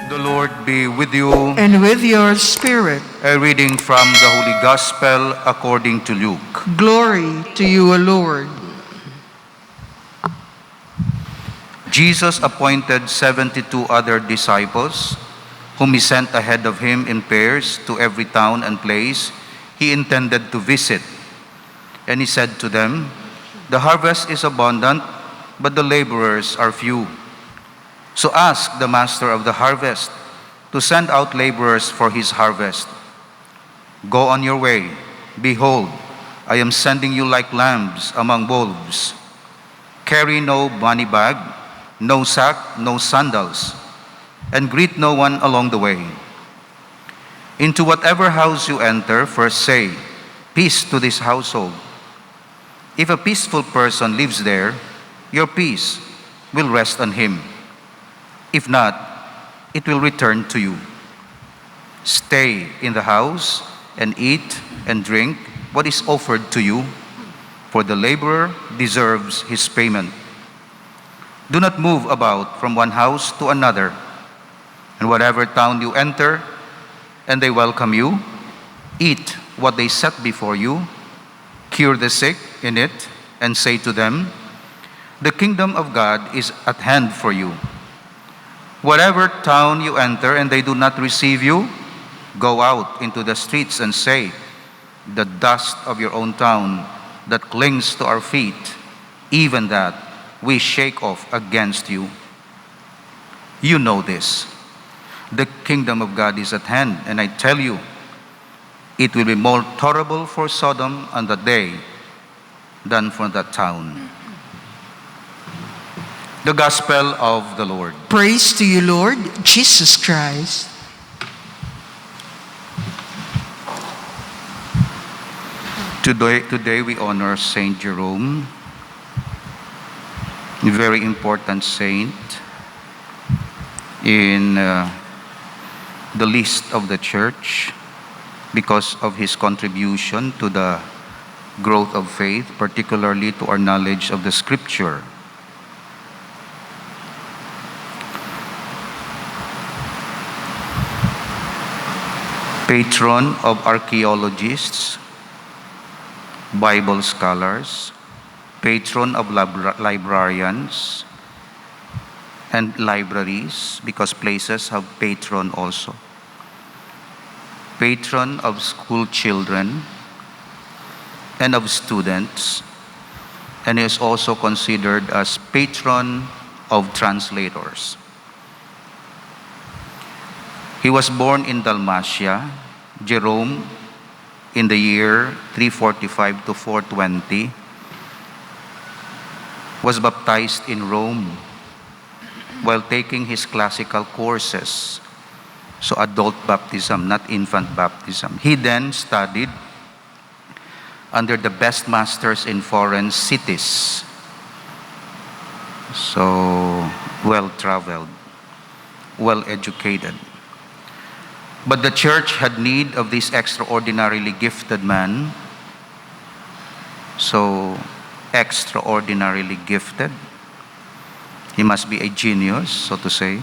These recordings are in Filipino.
The Lord be with you. And with your spirit. A reading from the Holy Gospel according to Luke. Glory to you, O Lord. Jesus appointed 72 other disciples, whom he sent ahead of him in pairs to every town and place he intended to visit. And he said to them, "The harvest is abundant, but the laborers are few. So ask the master of the harvest to send out laborers for his harvest. Go on your way. Behold, I am sending you like lambs among wolves. Carry no money bag, no sack, no sandals, and greet no one along the way. Into whatever house you enter, first say, 'Peace to this household.' If a peaceful person lives there, your peace will rest on him. If not, it will return to you. Stay in the house and eat and drink what is offered to you, for the laborer deserves his payment. Do not move about from one house to another. And whatever town you enter, and they welcome you, eat what they set before you, cure the sick in it, and say to them, 'The kingdom of God is at hand for you.' Whatever town you enter and they do not receive you, go out into the streets and say, 'The dust of your own town that clings to our feet, even that we shake off against you.' You know this. The kingdom of God is at hand, and I tell you, it will be more tolerable for Sodom on that day than for that town." The Gospel of the Lord. Praise to you, Lord Jesus Christ. Today we honor Saint Jerome, a very important saint in the list of the church because of his contribution to the growth of faith, particularly to our knowledge of the Scripture. Patron of archaeologists, Bible scholars, patron of librarians and libraries, because places have patron also, patron of school children and of students, and is also considered as patron of translators. He was born in Dalmatia, Jerome, in the year 345 to 420, was baptized in Rome while taking his classical courses, so adult baptism, not infant baptism. He then studied under the best masters in foreign cities, so well-traveled, well-educated. But the church had need of this extraordinarily gifted man, so extraordinarily gifted. He must be a genius, so to say.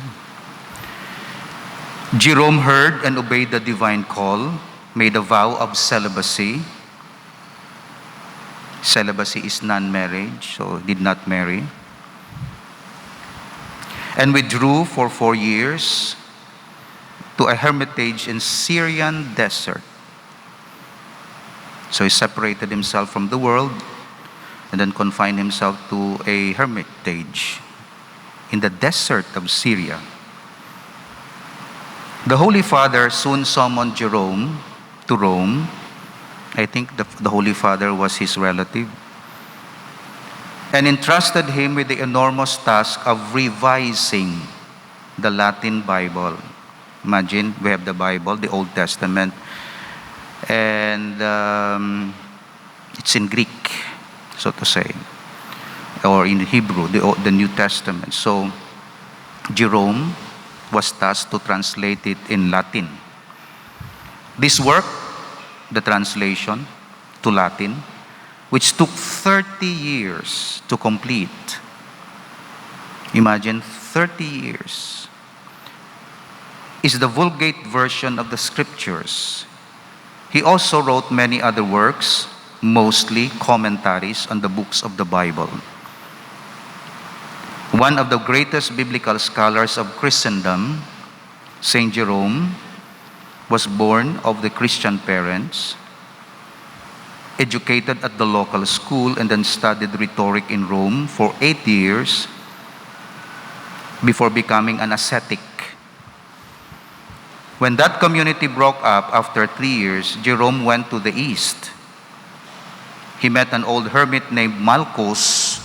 Jerome heard and obeyed the divine call, made a vow of celibacy. Celibacy is non-marriage, so did not marry. And withdrew for 4 years to a hermitage in Syrian desert. So he separated himself from the world and then confined himself to a hermitage in the desert of Syria. The Holy Father soon summoned Jerome to Rome. I think the Holy Father was his relative, and entrusted him with the enormous task of revising the Latin Bible. Imagine, we have the Bible, the Old Testament, and it's in Greek, so to say, or in Hebrew, the New Testament. So Jerome was tasked to translate it in Latin. This work, the translation to Latin, which took 30 years to complete. Imagine 30 years. is the Vulgate version of the Scriptures. He also wrote many other works, mostly commentaries on the books of the Bible. One of the greatest biblical scholars of Christendom, Saint Jerome, was born of the Christian parents, educated at the local school, and then studied rhetoric in Rome for 8 years before becoming an ascetic. When that community broke up after 3 years, Jerome went to the east. He met an old hermit named Malchus,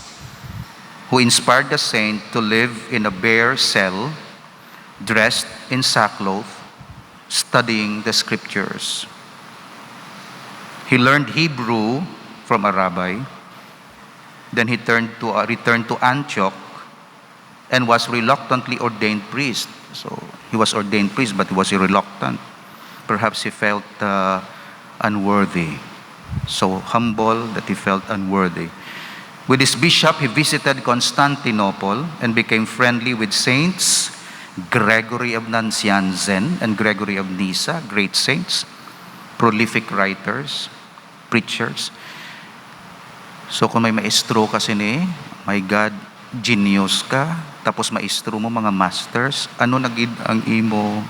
who inspired the saint to live in a bare cell, dressed in sackcloth, studying the Scriptures. He learned Hebrew from a rabbi. Then he returned to Antioch and was reluctantly ordained priest. So he was ordained priest, but he was reluctant. Perhaps he felt unworthy. So humble that he felt unworthy. With his bishop, he visited Constantinople and became friendly with saints Gregory of Nazianzen and Gregory of Nyssa, great saints, prolific writers, preachers. So kung may maestro kasi my God, genius ka, tapos maestro mo mga masters, ano nagid ang imo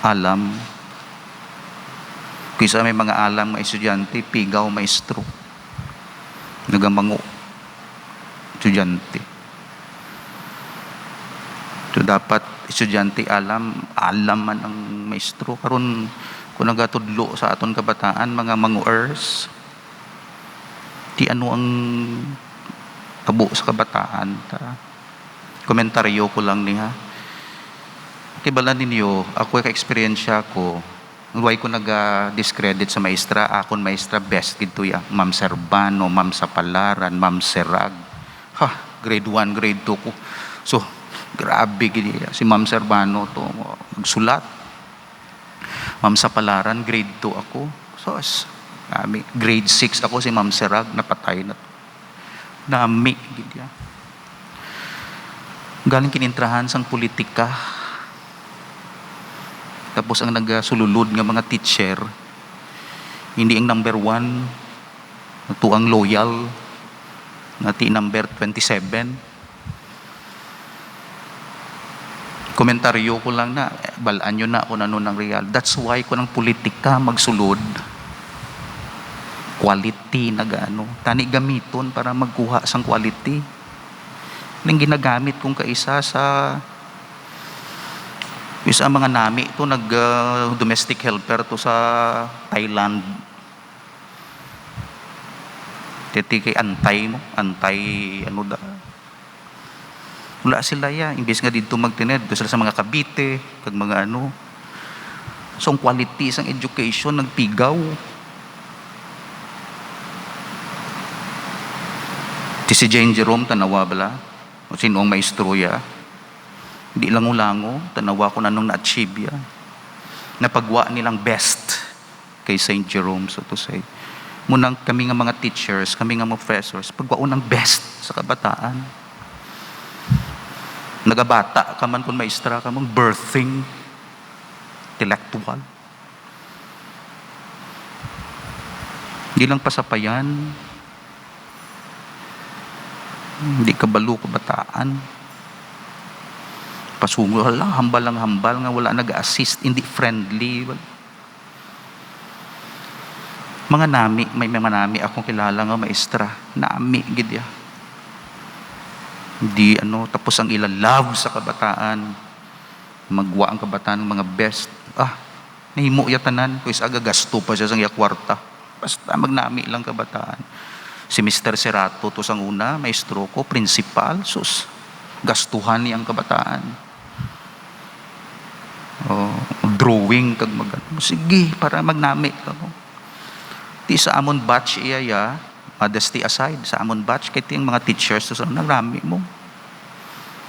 alam? Kaysa may mga alam mga estudyante, pigaw maestro. Nagamango estudyante. So dapat estudyante alam man ang maestro. Karon kung nagatudlo sa aton kabataan, mga manguers, di ano ang tabo sa kabataan. Komentaryo ko lang niya. Kibalan ninyo, ako ka-experiensya ko, why ko nag-discredit sa maestra, akon maestra best gito ya, Ma'am Serbano, Ma'am Sapalaran, Ma'am Serag. Grade 1, grade 2 ko. So, grabe gini si Ma'am Serbano to, magsulat. Ma'am Sapalaran, grade 2 ako. So, grade 6 ako, si Ma'am Serag, napatay na to. Nami, gini ya. Galing kinintrahan sang politika. Tapos ang nagasululod nga mga teacher, hindi ang number 1, ito ang loyal, nati number 27. Komentaryo ko lang na, balaan nyo na kung ano ng real. That's why kung ang politika magsulod, quality na gaano. Tani gamiton para magkuha sang quality. Nang ginagamit kong kaisa sa isa mga nami to domestic helper to sa Thailand. Titi kay antay ano da. Wala sila ya, imbes nga dito magtined, doon sila sa mga Cavite, kag mga ano. So ang quality sang education nagpigaw. Si Jane Jerome tanawa bala, o sino ang maestro ya. Hindi lango-lango, tanawa ko na nung na-achieve ya. Napagwa nilang best kay Saint Jerome, so to say. Munang kami nga mga teachers, kami nga mga professors, pagwao ng best sa kabataan. Nagabata ka man kung maestra ka mong birthing, intellectual. Hindi lang pasapayan, hindi kabalo kabataan. Pasungo lang, hambal nga wala nag-assist, hindi friendly. Mga nami, may mga nami akong kilala nga maestra, nami gid ya. Hindi tapos ang ila love sa kabataan. Magwa ang kabataan ng mga best. Nahimo ya tanan, kuis aga gasto pa siya sang iya kwarta. Basta magnami lang kabataan. Si Mr. Serato to sang una, maestro ko, principal, sus. Gastuhan niyang kabataan. Drawing kag sige para magnami ka mo. Ti sa amon batch iya modesty aside, sa amon batch kay tiyang mga teachers to sa nagrami mo.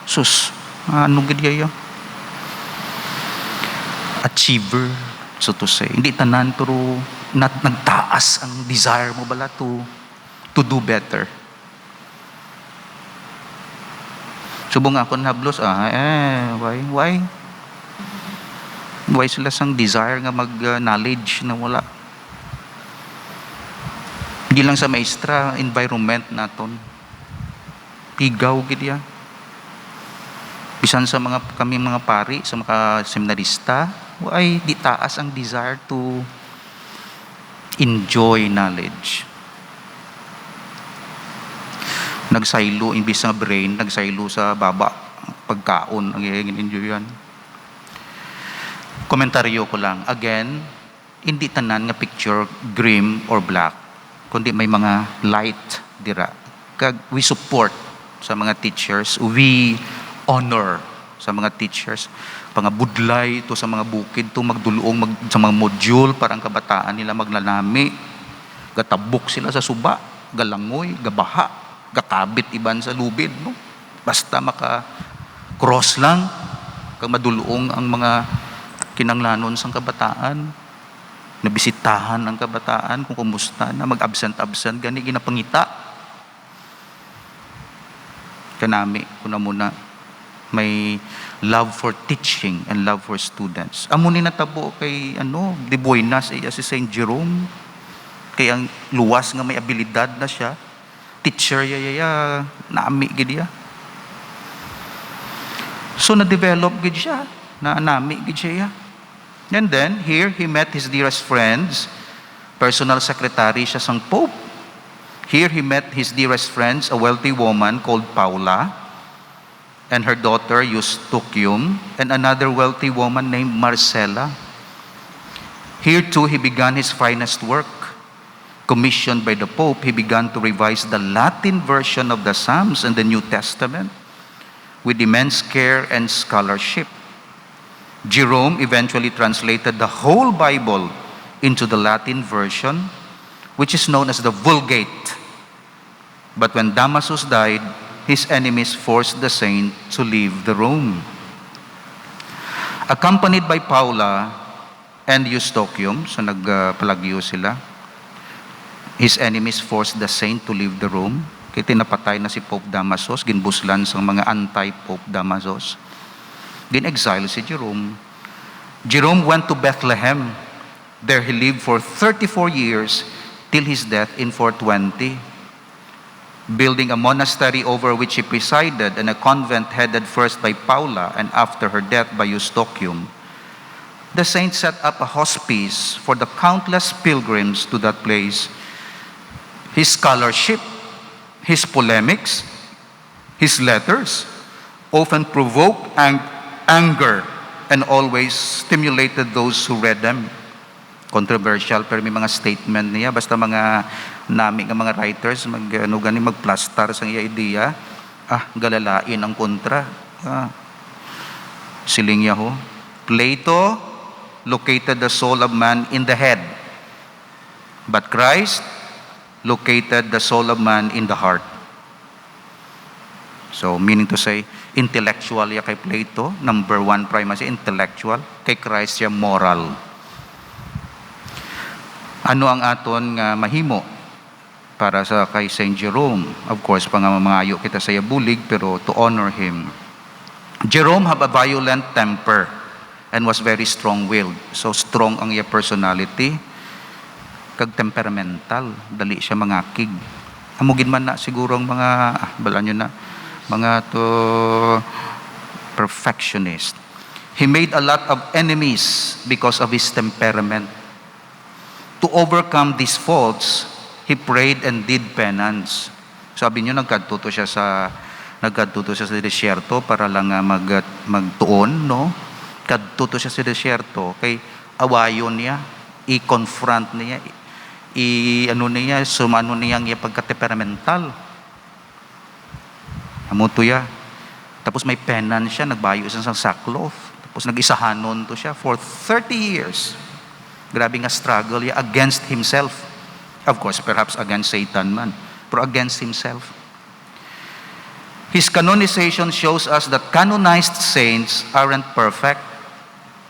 Sus, ano gid ya? Achiever, so to say. Hindi tanan pero nagtaas ang desire mo bala to do better. Subong ako nablos, why? Why sila sang desire nga mag-knowledge na wala. Hindi lang sa maestra, environment naton. Pigaw gid ya. Bisan sa kami mga pari, sa mga seminarista, ay di taas ang desire to enjoy knowledge. Nagsaylo, imbis sa brain, nagsaylo sa baba, pagkaon, ang enjoy yan. Komentaryo ko lang, again, hindi tanan nga picture grim or black, kundi may mga light dira. We support sa mga teachers, we honor sa mga teachers, pangabudlay to sa mga bukid to magdulong sa mga module para ang kabataan nila maglalami, gatabok sila sa suba, galangoy, gabaha, gatabit iban sa lubid, no? Basta maka cross lang kag madulong ang mga kinanglanon sang kabataan, nabisitahan ang kabataan kung kumusta na, mag-absent gani ginapangita kanami kuna muna may love for teaching and love for students. Amo ni natabo kay De Buenas si Saint Jerome, kay ang luwas nga may abilidad na siya, teacher yaya nami gid ya. So na-develop gid siya, na nami gid siya. And then here he met his dearest friends, personal secretary siya sang Pope. Here he met his dearest friends, a wealthy woman called Paula, and her daughter Eustochium, and another wealthy woman named Marcella. Here too he began his finest work. Commissioned by the Pope, he began to revise the Latin version of the Psalms and the New Testament with immense care and scholarship. Jerome eventually translated the whole Bible into the Latin version, which is known as the Vulgate. But when Damasus died, his enemies forced the saint to leave the Rome. Accompanied by Paula and Eustochium, so nagpalagyo sila, his enemies forced the saint to leave the Rome. Kaya tinapatay na si Pope Damasus, ginbuslan sa mga anti-Pope Damasus. Gin-exile si Jerome. Jerome went to Bethlehem. There he lived for 34 years till his death in 420. Building a monastery over which he presided and a convent headed first by Paula and after her death by Eustochium, the saint set up a hospice for the countless pilgrims to that place. His scholarship, his polemics, his letters often provoked anger and always stimulated those who read them. Controversial pero may mga statement niya, basta mga nami nga mga writers magplastar sa iya idea, galalain ang kontra. Siling yaho, Plato located the soul of man in the head, but Christ located the soul of man in the heart. So meaning to say, intellectual ya kay Plato, number one primacy, intellectual. Kay Christ ya moral. Ano ang aton nga mahimo para sa kay Saint Jerome? Of course, pangamamayo kita sa bulig, pero to honor him. Jerome have a violent temper and was very strong-willed. So strong ang iya personality, kag temperamental, dali siya mangakig. Amugin man na siguro ang mga, balaan nyo na, mga to perfectionist. He made a lot of enemies because of his temperament. To overcome these faults, he prayed and did penance. Sabi niyo, nagkadtuto siya sa desierto para lang magtuon, no? Kadtuto siya sa desierto, kay awayon niya, i-confront niya, sumano niyang pagka-temperamental. Amuto ya. Tapos may penance siya, nagbayo siya sa sackcloth. Tapos nag-isahanon to siya for 30 years. Grabe nga struggle ya against himself. Of course, perhaps against Satan man, pero against himself. His canonization shows us that canonized saints aren't perfect,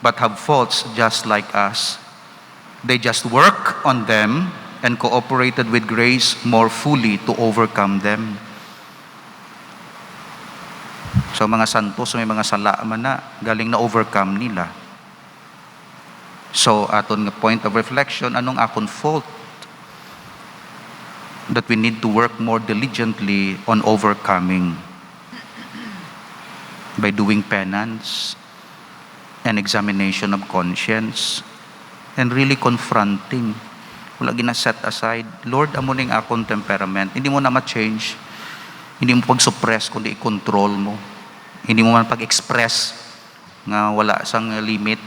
but have faults just like us. They just work on them and cooperated with grace more fully to overcome them. So mga santos, may mga sala man na galing na overcome nila. So aton nga point of reflection, anong akon fault that we need to work more diligently on overcoming by doing penance and examination of conscience and really confronting. Wala gina-set aside. Lord, amo ning akong temperament. Hindi mo na ma-change. Hindi mo pag-suppress, kundi i-control mo. Hindi mo man pag-express nga wala sang limit.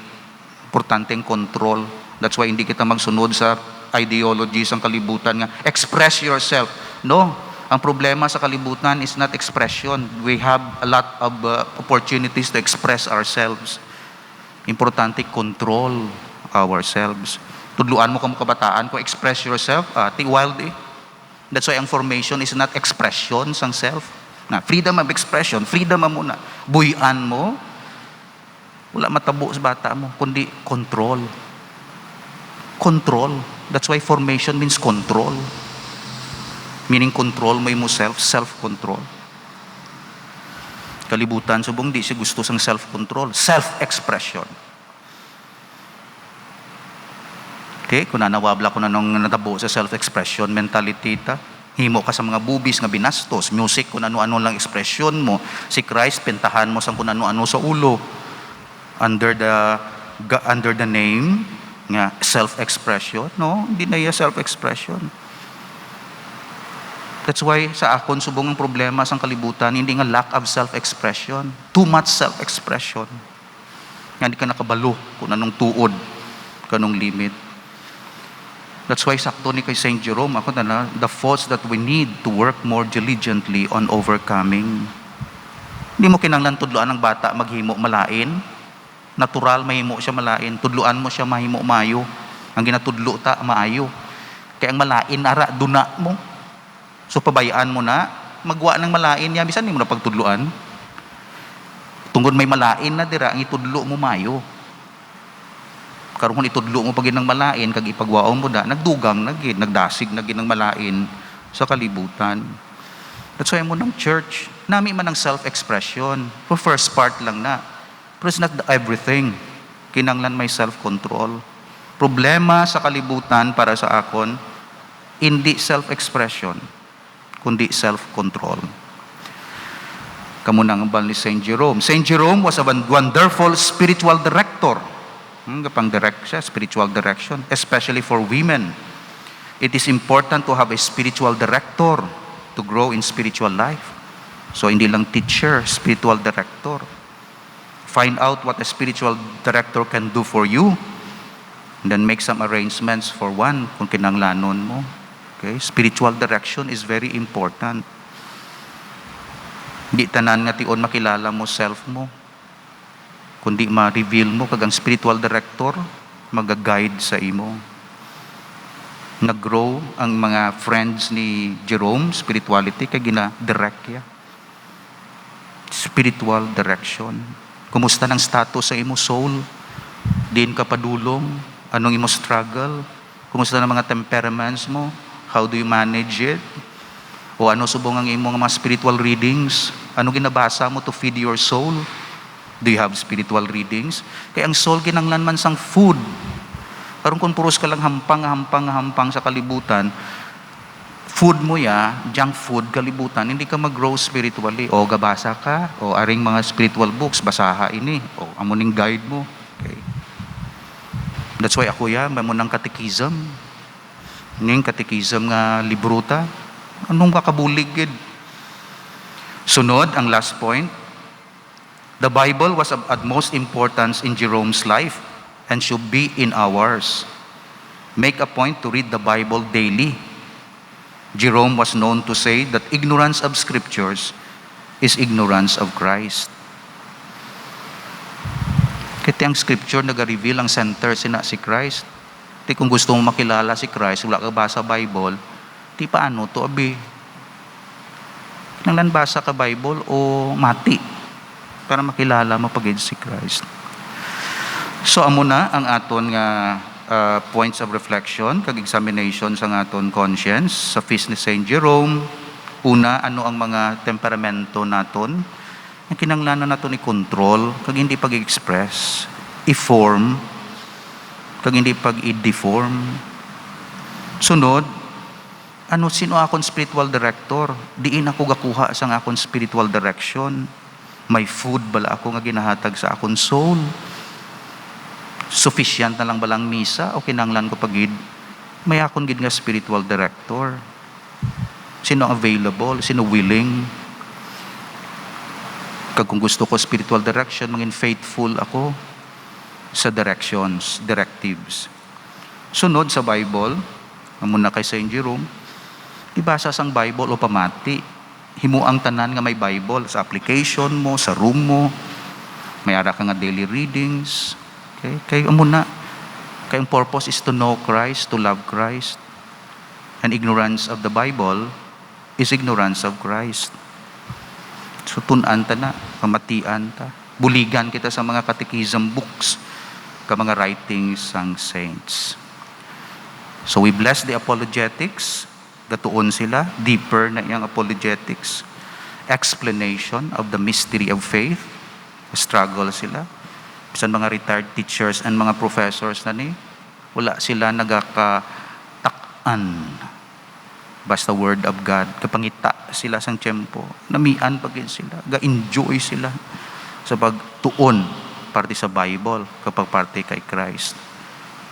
Importanteng control. That's why hindi kita magsunod sa ideologies ang kalibutan nga express yourself. No. Ang problema sa kalibutan is not expression. We have a lot of opportunities to express ourselves. Importante control ourselves. Tudluan mo kang kabataan ko, express yourself, ti wild eh. That's why ang formation is not expression sang self. Na freedom of expression, freedom mo muna. Buyan mo, wala matabo sa bata mo, kundi control. Control. That's why formation means control. Meaning control mo yung self-control. Kalibutan, subong di siya gusto sang self-control, self-expression. Okay, kung nanawabla ko na nung natabo sa self-expression mentality ta, himo ka sa mga bubis nga binastos, music kung ano-ano lang expression mo, si Christ pintahan mo sa kung ano-ano sa ulo, under the name nga self-expression. No, hindi na iya self-expression. That's why sa akon subong ang problema sa kalibutan, hindi nga lack of self-expression, too much self-expression. Nga hindi ka nakabalo kung anong tuod, kanong limit. That's why sakto ni kay Saint Jerome, ako na the faults that we need to work more diligently on overcoming. Hindi mo kinanglan tudluan ng bata maghimo malain. Natural mahimo siya malain. Tudluan mo siya mahimo mayo. Ang ginatudlo ta maayo. Kaya ang malain ara duna mo. So pabayaan mo na, magwa ng malain ya bisan mo na pagtudluan. Tungod may malain na dira ang itudlo mo mayo. Karon kung itudlo mo pagin ng malain kag ipagwaon mo da, nagdugang nagid, nagdasig nagid ng malain sa kalibutan. That's why mo ng church, nami man ang self-expression. For first part lang na. Pero it's not everything. Kinanglan may self-control. Problema sa kalibutan para sa akon, hindi self-expression, kundi self-control. Kamu nang bal ni Saint Jerome. Saint Jerome was a wonderful spiritual director. Kapang direct siya, spiritual direction, especially for women. It is important to have a spiritual director to grow in spiritual life. So hindi lang teacher, spiritual director. Find out what a spiritual director can do for you, and then make some arrangements for one kung kinanglanon mo. Okay? Spiritual direction is very important. Di tanan nga tion makilala mo self mo, kundi ma-reveal mo kag ang spiritual director mag-guide sa imo. Nag-grow ang mga friends ni Jerome, spirituality, kay gina-direct ya. Spiritual direction. Kumusta ng status sa imo soul? Diin ka padulong? Anong imo struggle? Kumusta ng mga temperaments mo? How do you manage it? O ano subong ang imo mga spiritual readings? Ano ginabasa mo to feed your soul? Do you have spiritual readings? Kaya ang soul kinanglan man sang food. Karon kung puros ka lang hampang sa kalibutan, food mo ya, junk food, kalibutan, hindi ka mag-grow spiritually. O gabasa ka, o aring mga spiritual books, basaha ini, o amuning guide mo. Okay. That's why ako ya, may mo ng catechism. Ning catechism nga libruta. Anong kakabulig? Sunod, ang last point. The Bible was of utmost importance in Jerome's life and should be in ours. Make a point to read the Bible daily. Jerome was known to say that ignorance of scriptures is ignorance of Christ. Kaya ang scripture nag-reveal ang center sina si Christ. Di kung gusto mo makilala si Christ, wala ka basa Bible, di paano to abi? Nanglan basa ka Bible o mati? Para makilala mo pagid si Christ. So amo na ang aton nga points of reflection kag examination sa aton conscience sa feast ni Saint Jerome. Una, ano ang mga temperamento naton nga kinanglanon naton i-control kag hindi pag-express, i-form, kag hindi pag i-deform. Sunod, sino akong spiritual director? Diin ako gakuha sa akong spiritual direction. May food bala ako nga ginahatag sa akong soul. Sufficient na lang balang misa o kinanglan ko pagid may akong gid nga spiritual director. Sino available? Sino willing? Kag kung gusto ko spiritual direction, maging faithful ako sa directions, directives. Sunod sa Bible, muna kay St. Jerome, ibasa sang Bible o pamati. Himuang tanan nga may Bible sa application mo, sa room mo. May ara ka nga daily readings. Okay? Kaya muna, kayong purpose is to know Christ, to love Christ. And ignorance of the Bible is ignorance of Christ. So tunan ta na, pamatian ta. Buligan kita sa mga catechism books, ka mga writings sang saints. So we bless the apologetics, gatuon sila, deeper na iyang apologetics, explanation of the mystery of faith, struggle sila. Bisan mga retired teachers and mga professors na ni, wala sila nagakatak-an basta word of God. Kapangita sila sang tiyempo, namian pagin sila, ga-enjoy sila sa pagtuon parte sa Bible kapag parte kay Christ.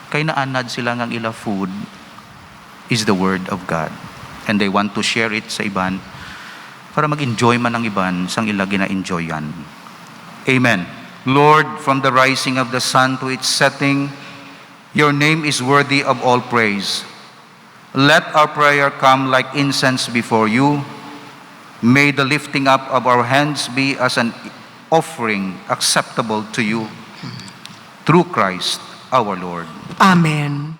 Kay naanad sila ngang ila food is the word of God. And they want to share it sa iban para mag-enjoy man ang iban sang ila gina-enjoyan. Amen. Lord, from the rising of the sun to its setting, your name is worthy of all praise. Let our prayer come like incense before you. May the lifting up of our hands be as an offering acceptable to you. Through Christ our Lord. Amen.